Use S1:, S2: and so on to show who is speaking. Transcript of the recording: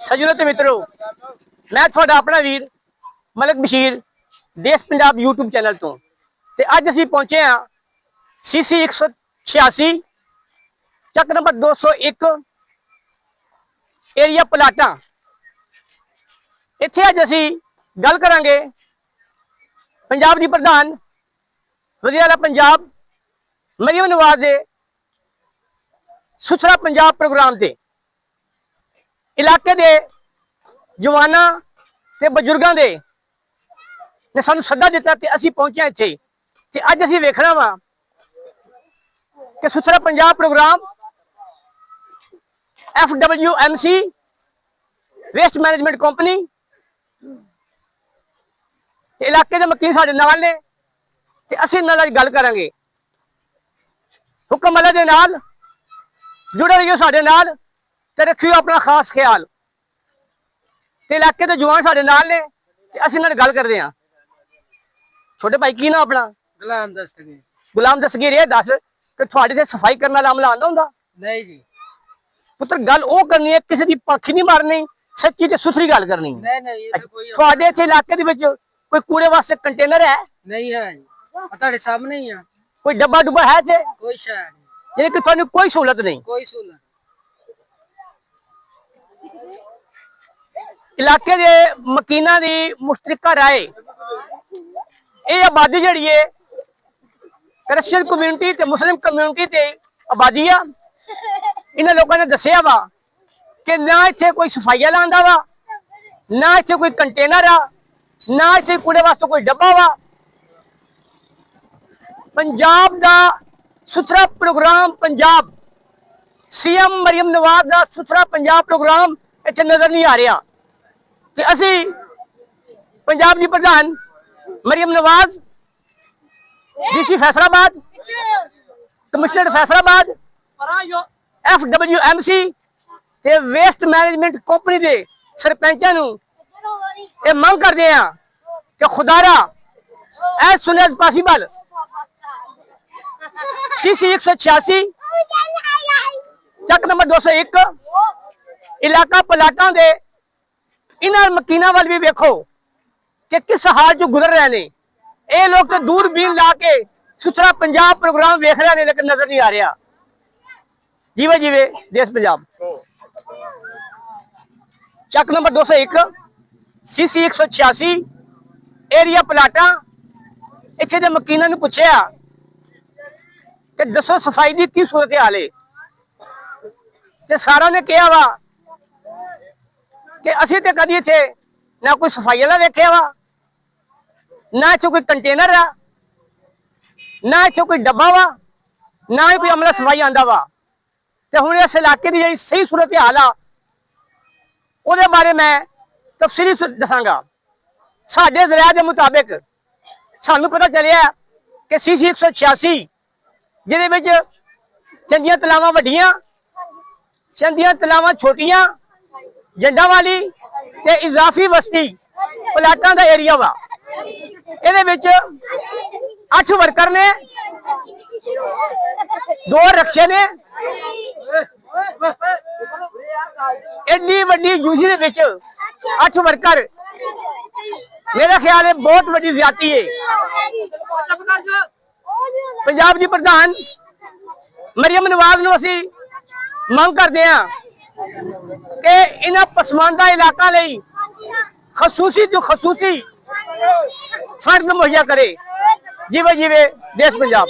S1: सज्जनों ते मित्रों, मैं थोड़ा अपना वीर मलिक बशीर देश पंजाब यूट्यूब चैनल तो ते अज असीं पहुंचे हाँ CC 186 चक नंबर 201 एरिया पलाटा। इत्थे अज असीं गल करांगे पंजाब दी प्रधान वज़ीर आला पंजाब मरियम नवाज दे सुथरा पंजाब प्रोग्राम ते इलाके दे जवानां ते बजुर्गां दे ने सानू सद्दा दिता ते असीं पहुंचे इत्थे ते अज असीं वेखना वा कि Suthra Punjab program FWMC waste management company ते इलाके दे मकीन साडे नाल ने ते असीं इन्हां नाल गल करांगे। हुक्म अल्लाह दे नाल जुड़े रहियो साडे नाल ते रखियो अपना खास ख्याल। ते इलाके दे जवान साडे नाल ने ते असीं इन्हां नाल गल करदे हां। छोटे भाई की नाम अपना?
S2: गुलाम दस्तगीर।
S1: गुलाम दस्तगीर, ये दस कि तुहाडे ते सफाई करने वाला अमला आंदा हुंदा?
S2: नहीं जी।
S1: पुत्र गल ओ करनी है, किसी दी पक्ष नहीं मारनी, सच्ची ते सुथरी गल करनी।
S2: नहीं ये तो कोई
S1: तुहाडे इत्थे इलाके दे विच कोई कूड़े वास्ते कंटेनर है?
S2: नहीं है जी, तुम्हारे सामने ही है।
S1: कोई डब्बा डुब्बा है इत्थे?
S2: कोई शायद नहीं,
S1: यानी कि तुहानू कोई सहूलत नहीं।
S2: कोई सहूलत
S1: इलाके दे मकीना दी मुश्तरका राय ये आबादी जिहड़ी है क्रिश्चियन कम्यूनिटी ते मुस्लिम कम्यूनिटी ते आबादी आ। इन्हां लोकां ने दस्सिया वा कि ना इत्थे कोई सफाई आला आंदा वा, ना इत्थे कोई कंटेनर आ, ना इत्थे कूड़े वास्ते कोई डब्बा वा। पंजाब दा सुथरा प्रोग्राम, पंजाब CM मरियम नवाज दा सुथरा पंजाब प्रोग्राम इत्थे नजर नहीं आ रहा। ते असी पंजाब दी प्रधान Maryam Nawaz, DC Faisalabad, commissioner Faisalabad, FWMC ते वेस्ट मैनेजमेंट कंपनी दे सरपंचां नू ये मंग करदे हां कि खुदारा as soon as possible CC 186 चक नंबर 201 इलाका पलाटा दे इन्हां मकीना वाल भी वेखो कि किस हाल चो गुजर रहे ने। ये लोग तो दूरबीन ला के सुथरा पंजाब प्रोग्राम वेख रहे हैं लेकिन नजर नहीं आ रहा। जीवे जीवे देश पंजाब। चक नंबर 201 CC 186 एरिया पलाटा। इत्थे दे मकीनां नूं पुछया कि दसो सफाई की की सूरत हाल है, ते सारा ने कहा वा कि असीं ते कदी इत्थे ना कोई सफाई वाला वेख्या वा, ना इत्थे कोई कंटेनर आ, ना इत्थे कोई डब्बा वा, ना ही कोई अमला सफाई आंदा वा। ते हुण इस इलाके की सही सूरत हाल आ उहदे बारे मैं तफसीली दसांगा। साडे ज़रिया के मुताबिक सानू पता चलिया कि CC 186 जिहदे विच चंदियां तलावां वड्डियां, चंदियां तलावां छोटियां, जंडा वाली ते इजाफी बस्ती पलाटां दा एरिया वा। इहदे विच 8 वर्कर ने, 2 रक्शे ने। एडी वड्डी यूसी दे विच 8 वर्कर, मेरा ख्याल है बहुत वड्डी ज्यादती है। पंजाब दी प्रधान मरियम नवाज नूं असीं मंग करदे हां कि इन्हां पसमानदा इलाका लई खसूसी तो खसूसी फंड मुहैया करे। जीवे जीवे देश पंजाब।